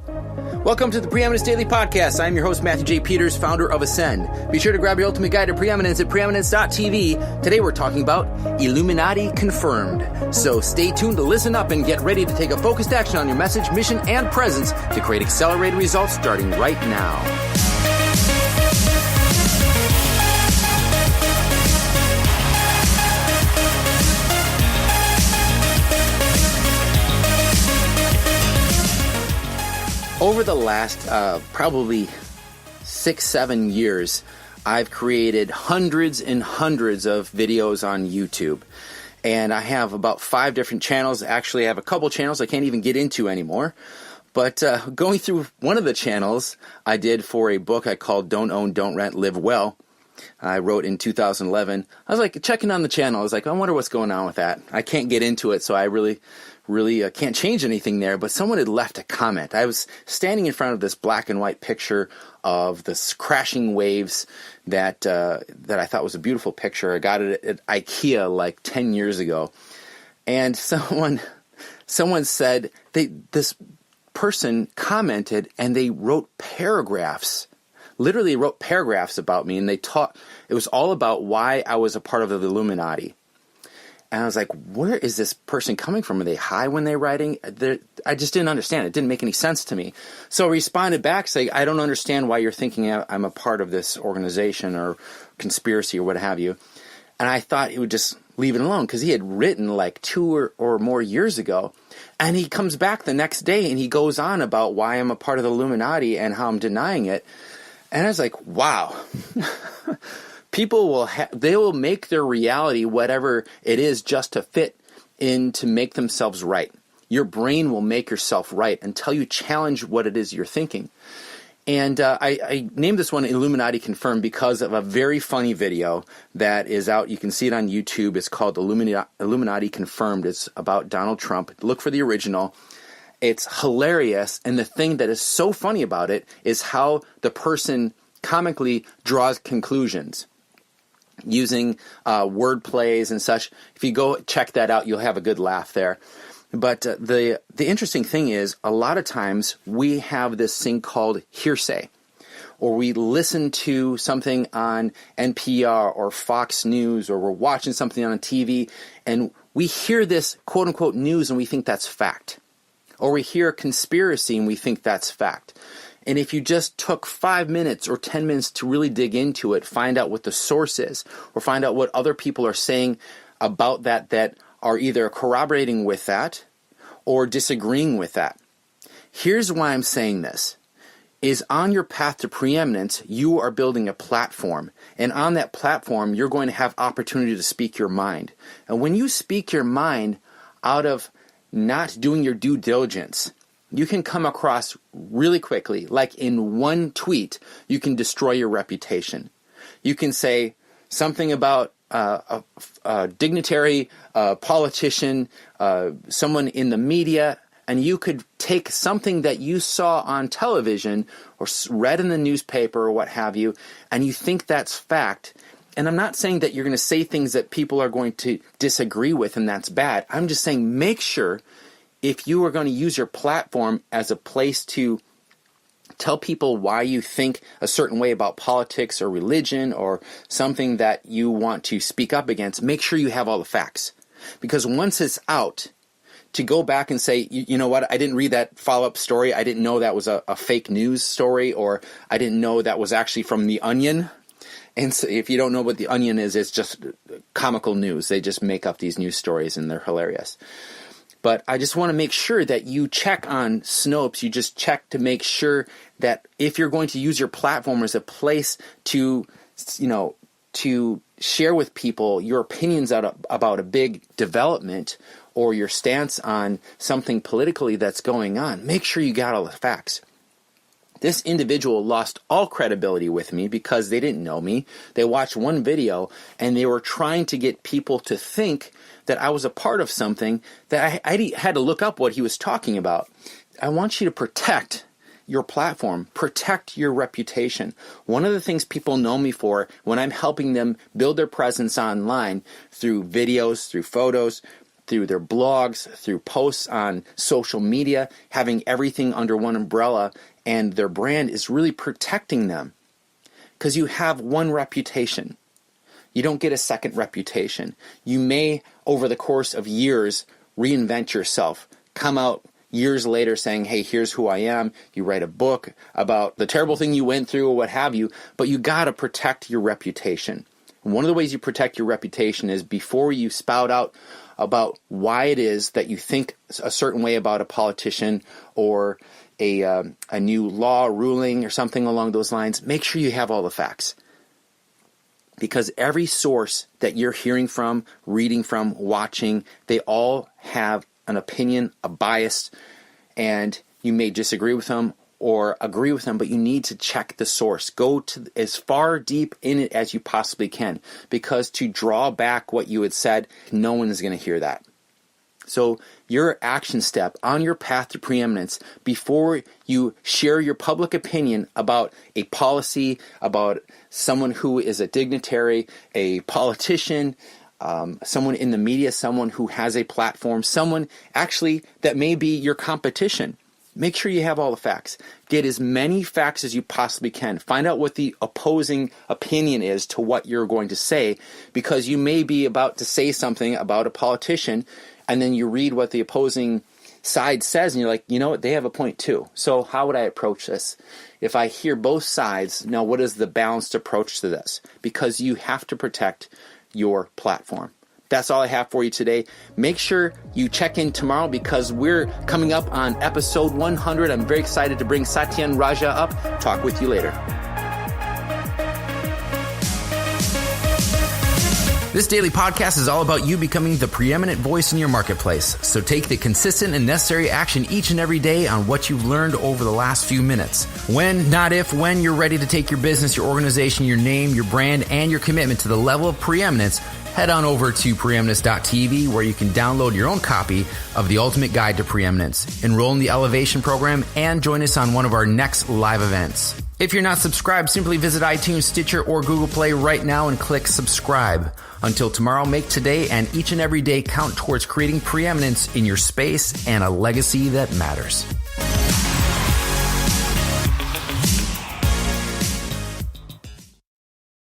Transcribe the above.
Welcome to the Preeminence Daily Podcast. I'm your host, Matthew J. Peters, founder of Ascend. Be sure to grab your ultimate guide to preeminence at preeminence.tv. Today we're talking about Illuminati Confirmed. So stay tuned to listen up and get ready to take a focused action on your message, mission, and presence to create accelerated results starting right now. Over the last probably 6-7 years, I've created hundreds and hundreds of videos on YouTube. And I have about 5 different channels. Actually, I have a couple channels I can't even get into anymore. But going through one of the channels I did for a book I called Don't Own, Don't Rent, Live Well. I wrote in 2011. I was like checking on the channel. I was like, I wonder what's going on with that. I can't get into it, so I really can't change anything there, but someone had left a comment. I was standing in front of this black and white picture of this crashing waves that I thought was a beautiful picture. I got it at IKEA like 10 years ago. And someone said, this person commented and they wrote paragraphs, literally wrote paragraphs about me, and it was all about why I was a part of the Illuminati. And I was like, where is this person coming from? Are they high when they're writing? I just didn't understand. It didn't make any sense to me. So I responded back saying, I don't understand why you're thinking I'm a part of this organization or conspiracy or what have you. And I thought he would just leave it alone because he had written like 2 or more years ago. And he comes back the next day and he goes on about why I'm a part of the Illuminati and how I'm denying it. And I was like, wow. People will make their reality whatever it is just to fit in to make themselves right. Your brain will make yourself right until you challenge what it is you're thinking. And I named this one Illuminati Confirmed because of a very funny video that is out. You can see it on YouTube. It's called Illuminati Confirmed. It's about Donald Trump. Look for the original. It's hilarious. And the thing that is so funny about it is how the person comically draws conclusions using word plays and such. If you go check that out, you'll have a good laugh there. But the interesting thing is, a lot of times we have this thing called hearsay, or we listen to something on NPR or Fox News, or we're watching something on TV, and we hear this quote-unquote news and we think that's fact. Or we hear a conspiracy and we think that's fact. And if you just took 5 minutes or 10 minutes to really dig into it, find out what the source is, or find out what other people are saying about that are either corroborating with that or disagreeing with that. Here's why I'm saying this. Is on your path to preeminence, you are building a platform. And on that platform, you're going to have opportunity to speak your mind. And when you speak your mind out of not doing your due diligence, you can come across really quickly, like in one tweet, you can destroy your reputation. You can say something about a dignitary, a politician, someone in the media, and you could take something that you saw on television or read in the newspaper or what have you, and you think that's fact. And I'm not saying that you're going to say things that people are going to disagree with and that's bad. I'm just saying make sure, if you are going to use your platform as a place to tell people why you think a certain way about politics or religion or something that you want to speak up against, make sure you have all the facts. Because once it's out, to go back and say, you know what, I didn't read that follow-up story, I didn't know that was a fake news story, or I didn't know that was actually from The Onion. And so if you don't know what The Onion is, it's just comical news. They just make up these news stories and they're hilarious. But I just want to make sure that you check on Snopes. You just check to make sure that if you're going to use your platform as a place to, to share with people your opinions about a big development or your stance on something politically that's going on, make sure you got all the facts. This individual lost all credibility with me because they didn't know me. They watched one video and they were trying to get people to think that I was a part of something that I had to look up what he was talking about. I want you to protect your platform, protect your reputation. One of the things people know me for when I'm helping them build their presence online through videos, through photos, through their blogs, through posts on social media, having everything under one umbrella, and their brand is really protecting them because you have one reputation. You don't get a second reputation. You may, over the course of years, reinvent yourself, come out years later saying, hey, here's who I am. You write a book about the terrible thing you went through or what have you, but you got to protect your reputation. And one of the ways you protect your reputation is before you spout out about why it is that you think a certain way about a politician or a new law ruling or something along those lines, make sure you have all the facts. Because every source that you're hearing from, reading from, watching, they all have an opinion, a bias, and you may disagree with them or agree with them, but you need to check the source. Go to as far deep in it as you possibly can, because to draw back what you had said, no one is going to hear that. So your action step on your path to preeminence, before you share your public opinion about a policy, about someone who is a dignitary, a politician, someone in the media, someone who has a platform, someone actually that may be your competition, make sure you have all the facts. Get as many facts as you possibly can. Find out what the opposing opinion is to what you're going to say, because you may be about to say something about a politician, and then you read what the opposing side says, and you're like, you know what, they have a point too. So how would I approach this? If I hear both sides, now what is the balanced approach to this? Because you have to protect your platform. That's all I have for you today. Make sure you check in tomorrow because we're coming up on episode 100. I'm very excited to bring Satyen Raja up. Talk with you later. This daily podcast is all about you becoming the preeminent voice in your marketplace. So take the consistent and necessary action each and every day on what you've learned over the last few minutes. When, not if, when you're ready to take your business, your organization, your name, your brand, and your commitment to the level of preeminence, head on over to preeminence.tv where you can download your own copy of the Ultimate Guide to Preeminence, enroll in the Elevation program, and join us on one of our next live events. If you're not subscribed, simply visit iTunes, Stitcher, or Google Play right now and click subscribe. Until tomorrow, make today and each and every day count towards creating preeminence in your space and a legacy that matters.